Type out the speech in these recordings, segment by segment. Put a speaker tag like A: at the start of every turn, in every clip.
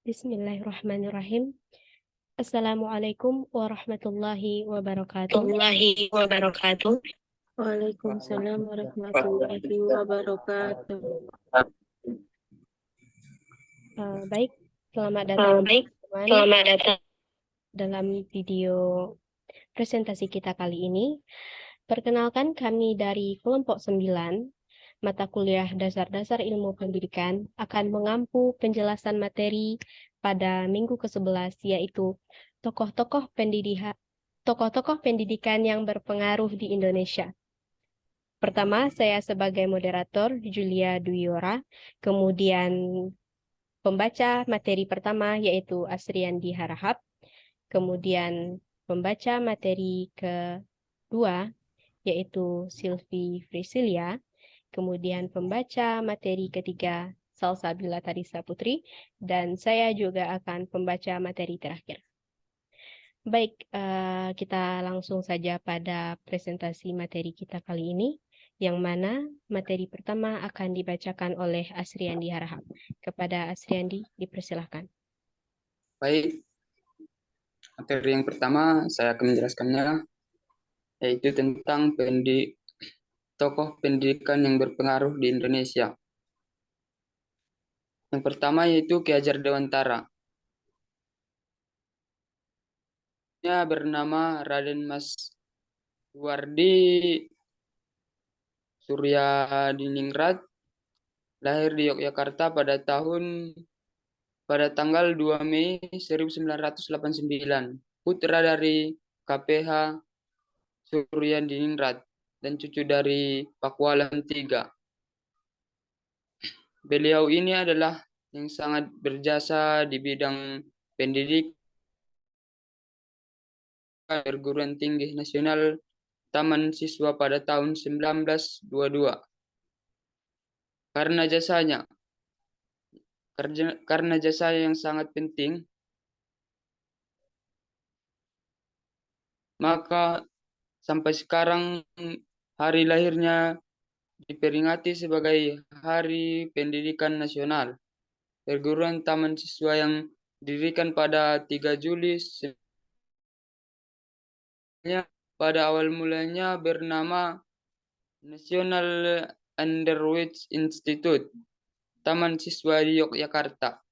A: Bismillahirrahmanirrahim. Assalamualaikum warahmatullahi wabarakatuh.
B: Warahmatullahi wabarakatuh.
C: Waalaikumsalam warahmatullahi wabarakatuh.
A: Baik, selamat datang teman-teman
B: Selamat datang.
A: dalam video presentasi kita kali ini. Perkenalkan, kami dari kelompok 9, mata kuliah Dasar-Dasar Ilmu Pendidikan akan mengampu penjelasan materi pada minggu ke-11, yaitu tokoh-tokoh pendidikan yang berpengaruh di Indonesia. Pertama, saya sebagai moderator, Julia Duyora, kemudian pembaca materi pertama yaitu Asriandi Harahap, kemudian pembaca materi kedua yaitu Sylvie Frisilia, kemudian pembaca materi ketiga Salsabila Tarisa Putri, dan saya juga akan pembaca materi terakhir. Baik, kita langsung saja pada presentasi materi kita kali ini, yang mana materi pertama akan dibacakan oleh Asriandi Harahap. Kepada Asriandi, dipersilahkan.
D: Baik, materi yang pertama saya akan menjelaskannya, yaitu tentang tokoh pendidikan yang berpengaruh di Indonesia. Yang pertama yaitu Ki Hajar Dewantara. Dia bernama Raden Mas Wardi Suryadiningrat, lahir di Yogyakarta pada tanggal 2 Mei 1989, putra dari KPH Suryadiningrat dan cucu dari Pakualam III. Beliau ini adalah yang sangat berjasa di bidang pendidikan perguruan tinggi nasional Taman Siswa pada tahun 1922. Karena jasa yang sangat penting, maka sampai sekarang hari lahirnya diperingati sebagai Hari Pendidikan Nasional. Perguruan Taman Siswa yang didirikan pada 3 Juli pada awal mulanya bernama National Underwich Institute, Taman Siswa di Yogyakarta.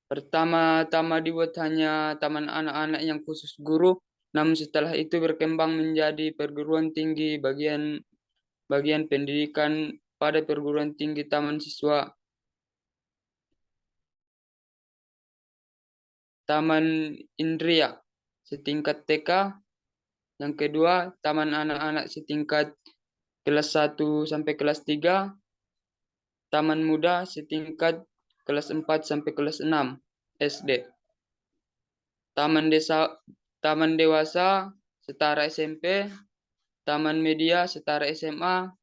D: Pertama-tama dibuat hanya taman anak-anak yang khusus guru, namun setelah itu berkembang menjadi perguruan tinggi bagian pendidikan pada perguruan tinggi Taman Siswa, Taman Indria setingkat TK, yang kedua Taman Anak-anak setingkat kelas 1 sampai kelas 3, Taman Muda setingkat kelas 4 sampai kelas 6 SD. Taman Dewasa setara SMP, Taman Media setara SMA,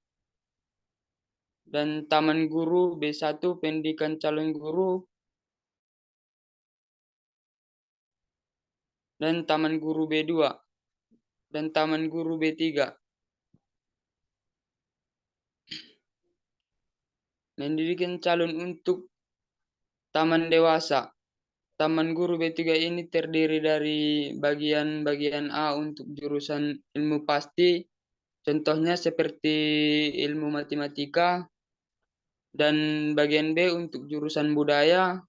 D: dan Taman Guru B1 pendidikan calon guru, dan Taman Guru B2, dan Taman Guru B3. Pendidikan calon untuk Taman Dewasa. Taman Guru B3 ini terdiri dari bagian A untuk jurusan ilmu pasti, contohnya seperti ilmu matematika, dan bagian B untuk jurusan budaya.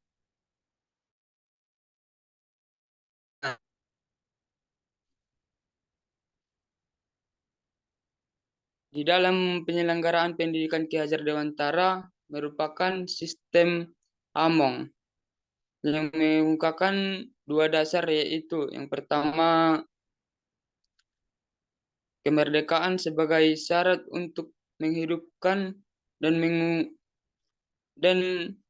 D: Di dalam penyelenggaraan pendidikan Ki Hajar Dewantara merupakan sistem Among yang mengungkapkan 2 dasar, yaitu yang pertama kemerdekaan sebagai syarat untuk menghidupkan dan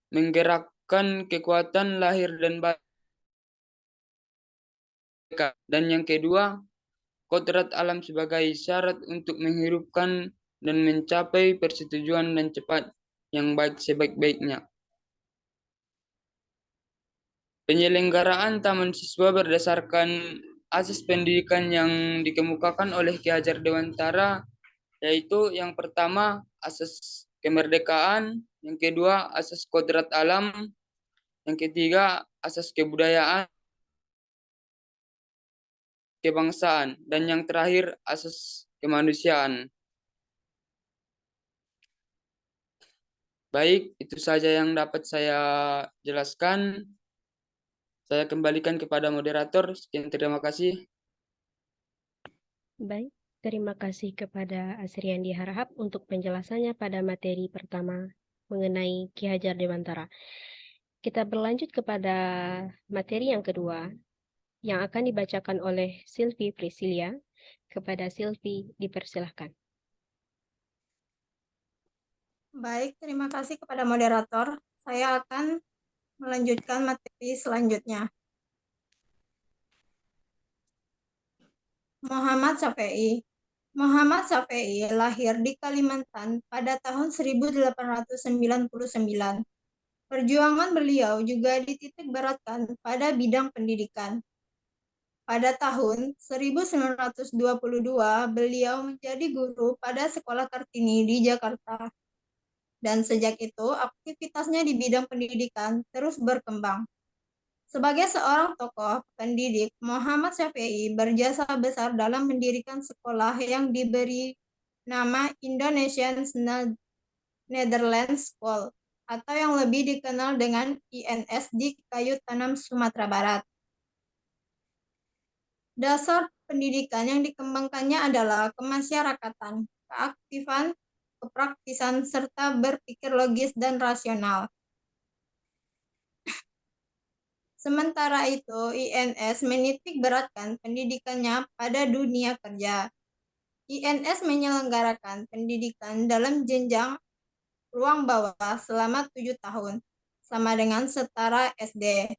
D: menggerakkan kekuatan lahir dan batin, dan yang kedua kodrat alam sebagai syarat untuk menghidupkan dan mencapai persetujuan dan cepat yang baik sebaik-baiknya. Penyelenggaraan Taman Siswa berdasarkan asas pendidikan yang dikemukakan oleh Ki Hajar Dewantara, yaitu yang pertama asas kemerdekaan, yang kedua asas kodrat alam, yang ketiga asas kebudayaan, kebangsaan, dan yang terakhir asas kemanusiaan. Baik, itu saja yang dapat saya jelaskan. Saya kembalikan kepada moderator. Sekian, terima kasih.
A: Baik, terima kasih kepada Asriandi Harahap untuk penjelasannya pada materi pertama mengenai Ki Hajar Dewantara. Kita berlanjut kepada materi yang kedua yang akan dibacakan oleh Sylvie Priscilia. Kepada Sylvie, dipersilahkan.
E: Baik, terima kasih kepada moderator. Saya akan melanjutkan materi selanjutnya. Muhammad Syafi'i. Muhammad Syafi'i lahir di Kalimantan pada tahun 1899. Perjuangan beliau juga dititik beratkan pada bidang pendidikan. Pada tahun 1922, beliau menjadi guru pada Sekolah Kartini di Jakarta. Dan sejak itu, aktivitasnya di bidang pendidikan terus berkembang. Sebagai seorang tokoh pendidik, Muhammad Syafi'i berjasa besar dalam mendirikan sekolah yang diberi nama Indonesian Netherlands School, atau yang lebih dikenal dengan INS di Kayu Tanam, Sumatera Barat. Dasar pendidikan yang dikembangkannya adalah kemasyarakatan, keaktifan, kepraktisan, serta berpikir logis dan rasional. Sementara itu, INS menitik beratkan pendidikannya pada dunia kerja. INS menyelenggarakan pendidikan dalam jenjang ruang bawah selama 7 tahun, sama dengan setara SD.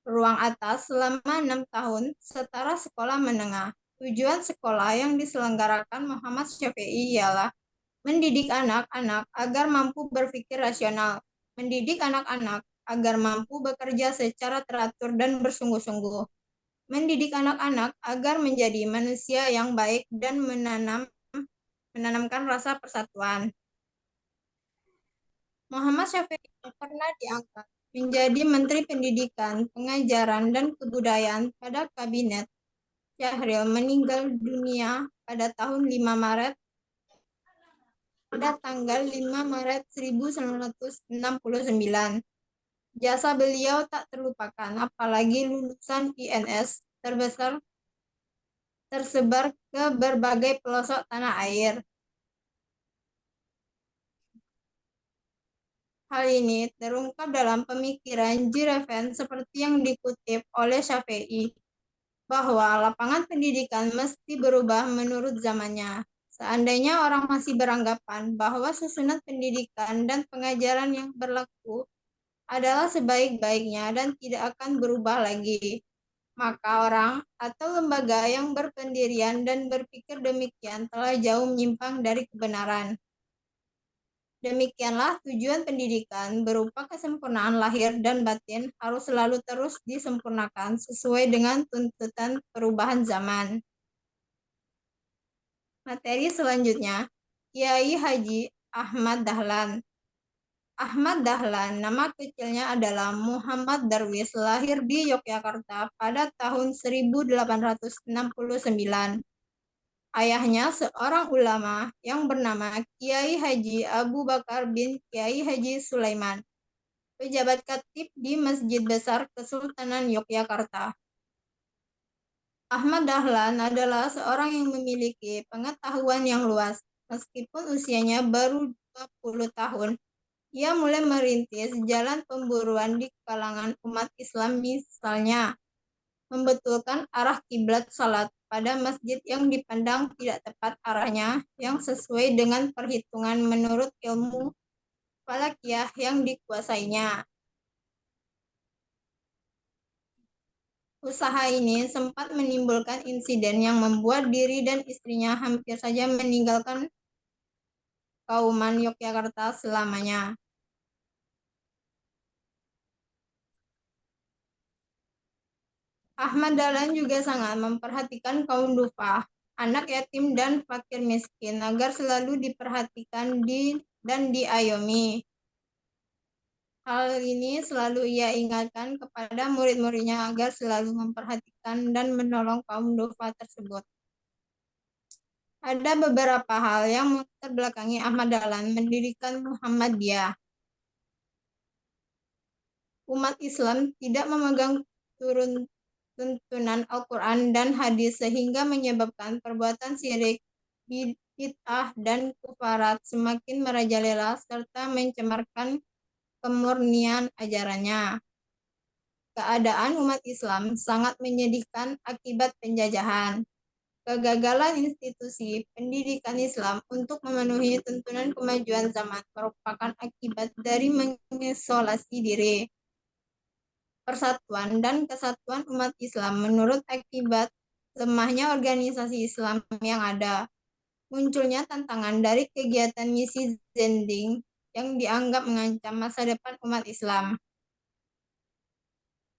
E: Ruang atas selama 6 tahun, setara sekolah menengah. Tujuan sekolah yang diselenggarakan Muhammad Syafi'i ialah mendidik anak-anak agar mampu berpikir rasional, mendidik anak-anak agar mampu bekerja secara teratur dan bersungguh-sungguh, mendidik anak-anak agar menjadi manusia yang baik dan menanamkan rasa persatuan. Muhammad Syafi'i pernah diangkat menjadi Menteri Pendidikan, Pengajaran, dan Kebudayaan pada Kabinet Syahril, meninggal dunia pada tanggal 5 Maret 1969. Jasa beliau tak terlupakan, apalagi lulusan INS tersebar ke berbagai pelosok tanah air. Hal ini terungkap dalam pemikiran Jireven seperti yang dikutip oleh Syafi'i, bahwa lapangan pendidikan mesti berubah menurut zamannya. Seandainya orang masih beranggapan bahwa susunan pendidikan dan pengajaran yang berlaku adalah sebaik-baiknya dan tidak akan berubah lagi, maka orang atau lembaga yang berpendirian dan berpikir demikian telah jauh menyimpang dari kebenaran. Demikianlah tujuan pendidikan berupa kesempurnaan lahir dan batin harus selalu terus disempurnakan sesuai dengan tuntutan perubahan zaman. Materi selanjutnya, Kiai Haji Ahmad Dahlan. Ahmad Dahlan, nama kecilnya adalah Muhammad Darwis, lahir di Yogyakarta pada tahun 1869. Ayahnya seorang ulama yang bernama Kiai Haji Abu Bakar bin Kiai Haji Sulaiman, pejabat khatib di Masjid Besar Kesultanan Yogyakarta. Ahmad Dahlan adalah seorang yang memiliki pengetahuan yang luas. Meskipun usianya baru 20 tahun, ia mulai merintis jalan pemburuan di kalangan umat Islam, misalnya membetulkan arah kiblat salat pada masjid yang dipandang tidak tepat arahnya, yang sesuai dengan perhitungan menurut ilmu falakiyah yang dikuasainya. Usaha ini sempat menimbulkan insiden yang membuat diri dan istrinya hampir saja meninggalkan Kauman Yogyakarta selamanya. Ahmad Dahlan juga sangat memperhatikan kaum du'afa, anak yatim dan fakir miskin, agar selalu diperhatikan di dan diayomi. Hal ini selalu ia ingatkan kepada murid-muridnya agar selalu memperhatikan dan menolong kaum duafa tersebut. Ada beberapa hal yang terbelakangi Ahmad Dahlan mendirikan Muhammadiyah. Umat Islam tidak memegang tuntunan Al-Quran dan hadis sehingga menyebabkan perbuatan syirik, bid'ah, dan kufarat semakin merajalela serta mencemarkan kemurnian ajarannya. Keadaan umat Islam sangat menyedihkan akibat penjajahan. Kegagalan institusi pendidikan Islam untuk memenuhi tuntunan kemajuan zaman merupakan akibat dari mengisolasi diri. Persatuan dan kesatuan umat Islam menurut akibat lemahnya organisasi Islam yang ada. Munculnya tantangan dari kegiatan misi Zending yang dianggap mengancam masa depan umat Islam.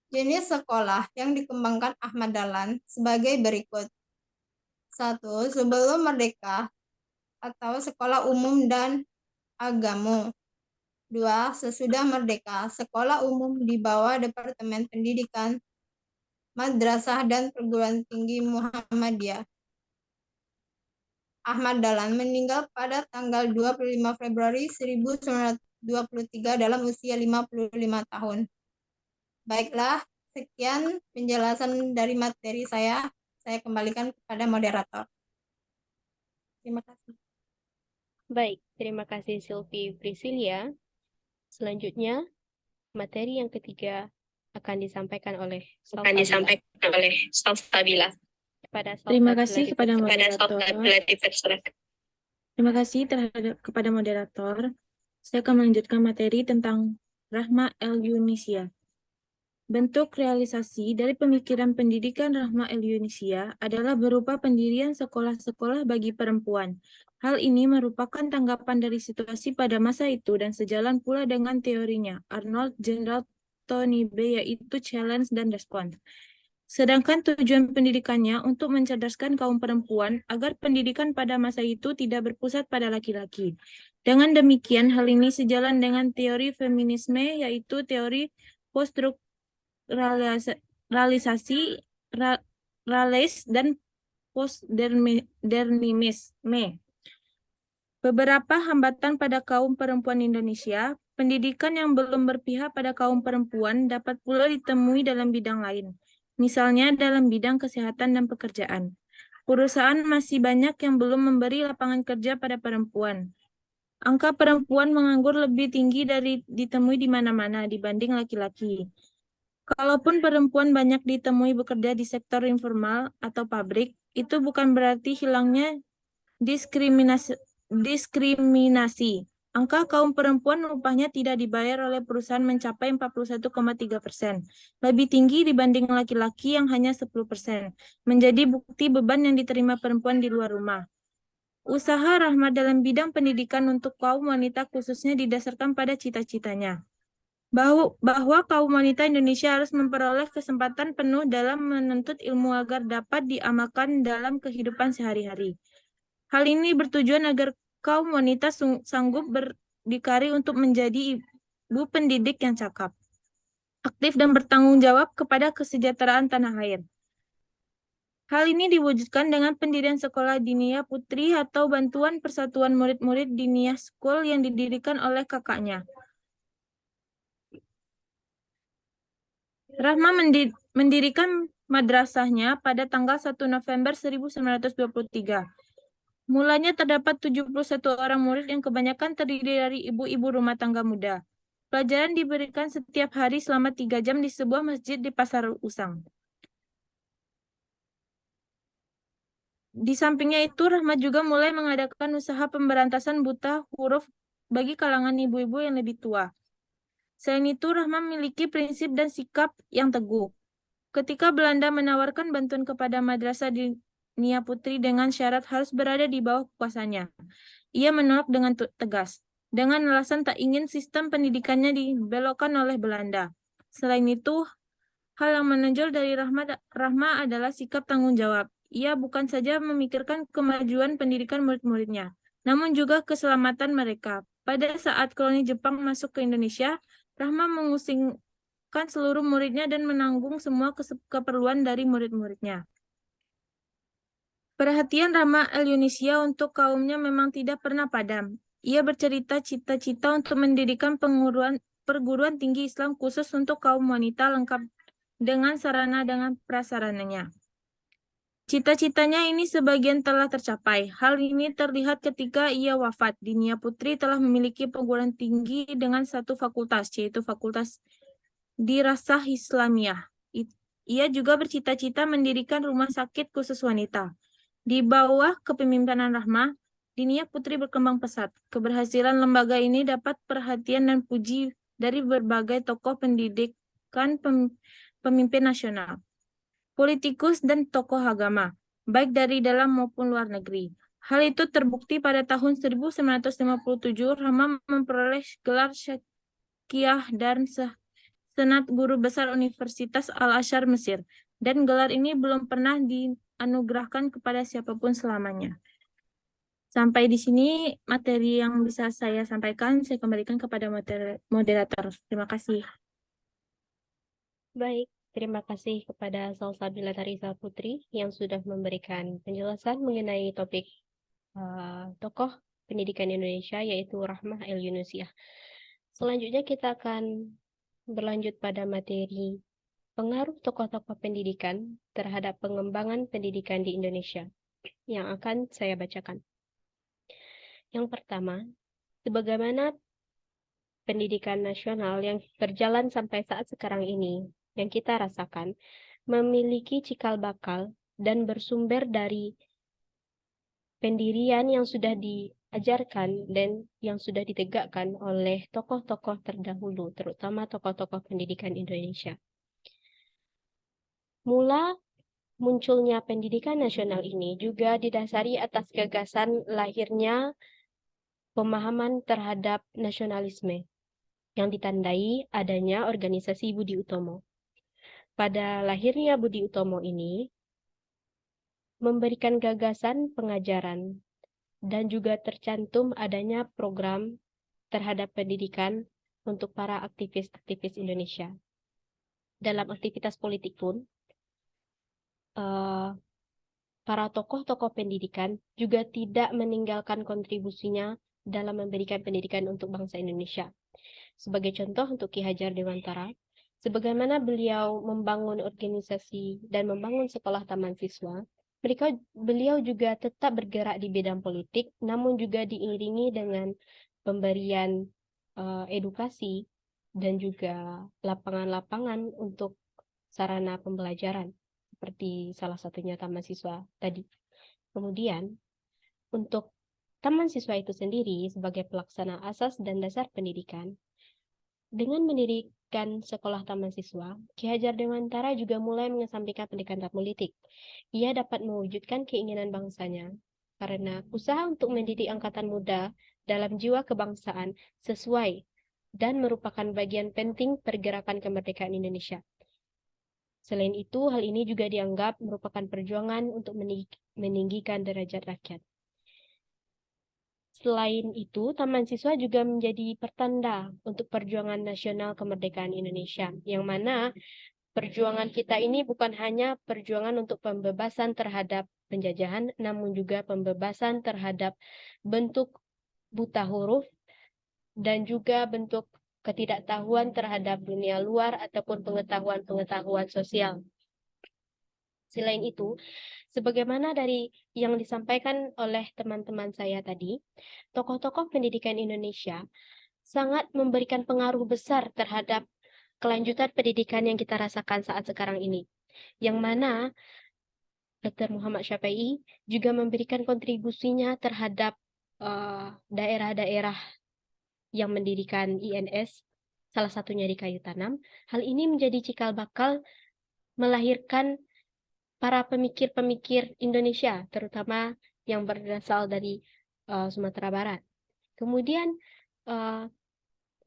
E: Jenis sekolah yang dikembangkan Ahmad Dahlan sebagai berikut. 1. Sebelum merdeka atau sekolah umum dan agama. 2. Sesudah merdeka, sekolah umum di bawah Departemen Pendidikan, Madrasah dan Perguruan Tinggi Muhammadiyah. Ahmad Dahlan meninggal pada tanggal 25 Februari 1923 dalam usia 55 tahun. Baiklah, sekian penjelasan dari materi saya. Saya kembalikan kepada moderator. Terima kasih.
A: Baik, terima kasih Sylvie Priscilia. Selanjutnya, materi yang ketiga akan disampaikan oleh
B: Salsabila.
C: Terima kasih kepada moderator.
B: dipersilakan.
C: Terima kasih kepada moderator. Saya akan melanjutkan materi tentang Rahma el-Yunisia. Bentuk realisasi dari pemikiran pendidikan Rahma el-Yunisia adalah berupa pendirian sekolah-sekolah bagi perempuan. Hal ini merupakan tanggapan dari situasi pada masa itu dan sejalan pula dengan teorinya Arnold General Tony B, yaitu challenge dan respons. Sedangkan tujuan pendidikannya untuk mencerdaskan kaum perempuan agar pendidikan pada masa itu tidak berpusat pada laki-laki. Dengan demikian, hal ini sejalan dengan teori feminisme, yaitu teori post-strukturalisasi, Rales, dan postmodernisme. Beberapa hambatan pada kaum perempuan Indonesia, pendidikan yang belum berpihak pada kaum perempuan dapat pula ditemui dalam bidang lain. Misalnya dalam bidang kesehatan dan pekerjaan. Perusahaan masih banyak yang belum memberi lapangan kerja pada perempuan. Angka perempuan menganggur lebih tinggi dari ditemui di mana-mana dibanding laki-laki. Kalaupun perempuan banyak ditemui bekerja di sektor informal atau pabrik, itu bukan berarti hilangnya diskriminasi. Angka kaum perempuan upahnya tidak dibayar oleh perusahaan mencapai 41,3%, lebih tinggi dibanding laki-laki yang hanya 10%, menjadi bukti beban yang diterima perempuan di luar rumah. Usaha Rahma dalam bidang pendidikan untuk kaum wanita khususnya didasarkan pada cita-citanya, bahwa kaum wanita Indonesia harus memperoleh kesempatan penuh dalam menuntut ilmu agar dapat diamalkan dalam kehidupan sehari-hari. Hal ini bertujuan agar kaum wanita sanggup berdikari untuk menjadi ibu pendidik yang cakap, aktif dan bertanggung jawab kepada kesejahteraan tanah air. Hal ini diwujudkan dengan pendirian sekolah Diniyah Putri atau bantuan persatuan murid-murid Diniyah School yang didirikan oleh kakaknya. Rahma mendirikan madrasahnya pada tanggal 1 November 1923. Mulanya terdapat 71 orang murid yang kebanyakan terdiri dari ibu-ibu rumah tangga muda. Pelajaran diberikan setiap hari selama 3 jam di sebuah masjid di Pasar Usang. Di sampingnya itu, Rahma juga mulai mengadakan usaha pemberantasan buta huruf bagi kalangan ibu-ibu yang lebih tua. Selain itu, Rahma memiliki prinsip dan sikap yang teguh. Ketika Belanda menawarkan bantuan kepada madrasah Diniyah Putri dengan syarat harus berada di bawah kekuasaannya, ia menolak dengan tegas, dengan alasan tak ingin sistem pendidikannya dibelokkan oleh Belanda. Selain itu, hal yang menonjol dari Rahma adalah sikap tanggung jawab. Ia bukan saja memikirkan kemajuan pendidikan murid-muridnya, namun juga keselamatan mereka. Pada saat koloni Jepang masuk ke Indonesia, Rahma mengusingkan seluruh muridnya dan menanggung semua keperluan dari murid-muridnya. Perhatian Rahma El-Yunisia untuk kaumnya memang tidak pernah padam. Ia bercerita cita-cita untuk mendirikan perguruan tinggi Islam khusus untuk kaum wanita lengkap dengan sarana dan prasarananya. Cita-citanya ini sebagian telah tercapai. Hal ini terlihat ketika ia wafat. Dinia Putri telah memiliki perguruan tinggi dengan satu fakultas, yaitu Fakultas Dirasah Islamiyah. Ia juga bercita-cita mendirikan rumah sakit khusus wanita. Di bawah kepemimpinan Rahma, Dinia Putri berkembang pesat. Keberhasilan lembaga ini dapat perhatian dan puji dari berbagai tokoh pendidikan pemimpin nasional, politikus, dan tokoh agama, baik dari dalam maupun luar negeri. Hal itu terbukti pada tahun 1957, Rahma memperoleh gelar Syekhiah dan Senat Guru Besar Universitas Al-Azhar Mesir, dan gelar ini belum pernah dianugerahkan kepada siapapun selamanya. Sampai di sini materi yang bisa saya sampaikan, saya kembalikan kepada moderator. Terima kasih.
A: Baik, terima kasih kepada Salsabila Tarisa Putri yang sudah memberikan penjelasan mengenai topik tokoh pendidikan Indonesia, yaitu Rahmah El-Yunisia. Selanjutnya kita akan berlanjut pada materi pengaruh tokoh-tokoh pendidikan terhadap pengembangan pendidikan di Indonesia yang akan saya bacakan. Yang pertama, sebagaimana pendidikan nasional yang berjalan sampai saat sekarang ini, yang kita rasakan, memiliki cikal bakal dan bersumber dari pendirian yang sudah diajarkan dan yang sudah ditegakkan oleh tokoh-tokoh terdahulu, terutama tokoh-tokoh pendidikan Indonesia. Mula munculnya pendidikan nasional ini juga didasari atas gagasan lahirnya pemahaman terhadap nasionalisme yang ditandai adanya organisasi Budi Utomo. Pada lahirnya Budi Utomo ini memberikan gagasan pengajaran dan juga tercantum adanya program terhadap pendidikan untuk para aktivis-aktivis Indonesia. Dalam aktivitas politik pun, para tokoh-tokoh pendidikan juga tidak meninggalkan kontribusinya dalam memberikan pendidikan untuk bangsa Indonesia. Sebagai contoh untuk Ki Hajar Dewantara, sebagaimana beliau membangun organisasi dan membangun sekolah taman siswa, beliau juga tetap bergerak di bidang politik, namun juga diiringi dengan pemberian edukasi dan juga lapangan-lapangan untuk sarana pembelajaran, seperti salah satunya taman siswa tadi. Kemudian, untuk taman siswa itu sendiri sebagai pelaksana asas dan dasar pendidikan, dengan mendirikan sekolah taman siswa, Ki Hajar Dewantara juga mulai mengesampingkan pendidikan politik. Ia dapat mewujudkan keinginan bangsanya, karena usaha untuk mendidik angkatan muda dalam jiwa kebangsaan sesuai dan merupakan bagian penting pergerakan kemerdekaan Indonesia. Selain itu, hal ini juga dianggap merupakan perjuangan untuk meninggikan derajat rakyat. Selain itu, Taman Siswa juga menjadi pertanda untuk perjuangan nasional kemerdekaan Indonesia, yang mana perjuangan kita ini bukan hanya perjuangan untuk pembebasan terhadap penjajahan, namun juga pembebasan terhadap bentuk buta huruf dan juga bentuk ketidaktahuan terhadap dunia luar ataupun pengetahuan-pengetahuan sosial. Selain itu, sebagaimana dari yang disampaikan oleh teman-teman saya tadi, tokoh-tokoh pendidikan Indonesia sangat memberikan pengaruh besar terhadap kelanjutan pendidikan yang kita rasakan saat sekarang ini. Yang mana Dr. Muhammad Syafi'i juga memberikan kontribusinya terhadap daerah-daerah yang mendirikan INS, salah satunya di Kayu Tanam. Hal ini menjadi cikal bakal melahirkan para pemikir-pemikir Indonesia, terutama yang berasal dari Sumatera Barat. Kemudian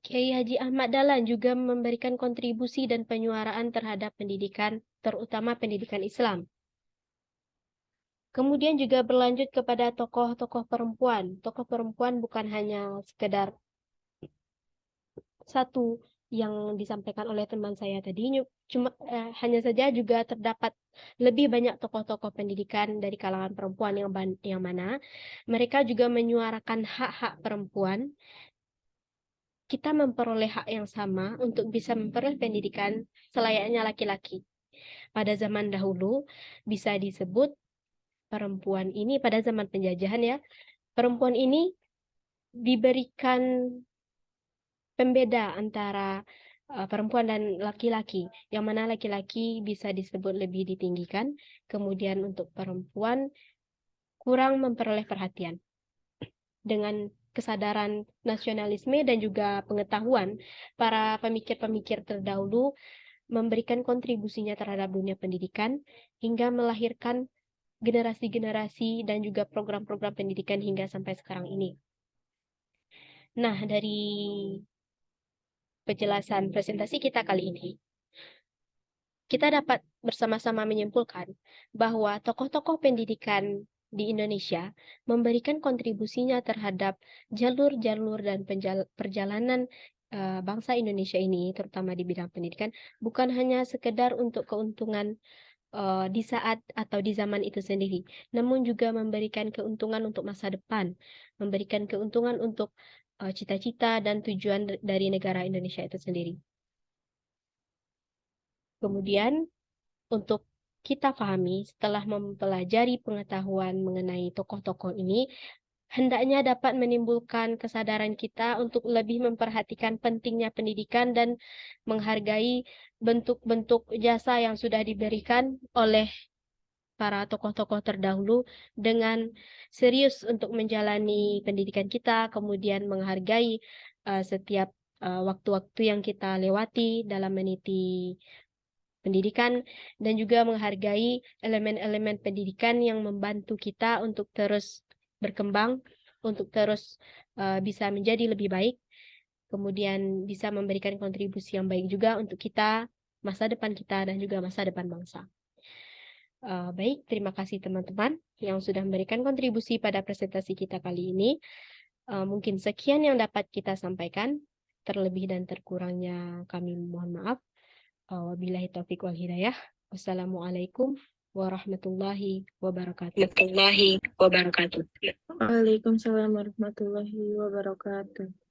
A: Kiai Haji Ahmad Dahlan juga memberikan kontribusi dan penyuaraan terhadap pendidikan, terutama pendidikan Islam. Kemudian juga berlanjut kepada tokoh-tokoh perempuan. Tokoh perempuan bukan hanya sekedar satu yang disampaikan oleh teman saya tadi, hanya saja juga terdapat lebih banyak tokoh-tokoh pendidikan dari kalangan perempuan yang mana mereka juga menyuarakan hak-hak perempuan. Kita memperoleh hak yang sama untuk bisa memperoleh pendidikan selayaknya laki-laki. Pada zaman dahulu bisa disebut perempuan ini pada zaman penjajahan ya, perempuan ini diberikan pembeda antara perempuan dan laki-laki, yang mana laki-laki bisa disebut lebih ditinggikan, kemudian untuk perempuan kurang memperoleh perhatian. Dengan kesadaran nasionalisme dan juga pengetahuan, para pemikir-pemikir terdahulu memberikan kontribusinya terhadap dunia pendidikan hingga melahirkan generasi-generasi dan juga program-program pendidikan hingga sampai sekarang ini. Nah, dari penjelasan presentasi kita kali ini, kita dapat bersama-sama menyimpulkan bahwa tokoh-tokoh pendidikan di Indonesia memberikan kontribusinya terhadap jalur-jalur dan perjalanan bangsa Indonesia ini, terutama di bidang pendidikan, bukan hanya sekedar untuk keuntungan di saat atau di zaman itu sendiri, namun juga memberikan keuntungan untuk masa depan, memberikan keuntungan untuk cita-cita dan tujuan dari negara Indonesia itu sendiri. Kemudian, untuk kita pahami setelah mempelajari pengetahuan mengenai tokoh-tokoh ini, hendaknya dapat menimbulkan kesadaran kita untuk lebih memperhatikan pentingnya pendidikan dan menghargai bentuk-bentuk jasa yang sudah diberikan oleh para tokoh-tokoh terdahulu dengan serius untuk menjalani pendidikan kita, kemudian menghargai setiap waktu-waktu yang kita lewati dalam meniti pendidikan, dan juga menghargai elemen-elemen pendidikan yang membantu kita untuk terus berkembang, untuk terus bisa menjadi lebih baik, kemudian bisa memberikan kontribusi yang baik juga untuk kita, masa depan kita, dan juga masa depan bangsa. Baik, terima kasih teman-teman yang sudah memberikan kontribusi pada presentasi kita kali ini. Mungkin sekian yang dapat kita sampaikan. Terlebih dan terkurangnya kami mohon maaf. Wabillahi taufiq wal hidayah. Wassalamualaikum warahmatullahi wabarakatuh.
B: Warahmatullahi wabarakatuh.
C: Waalaikumsalam warahmatullahi wabarakatuh.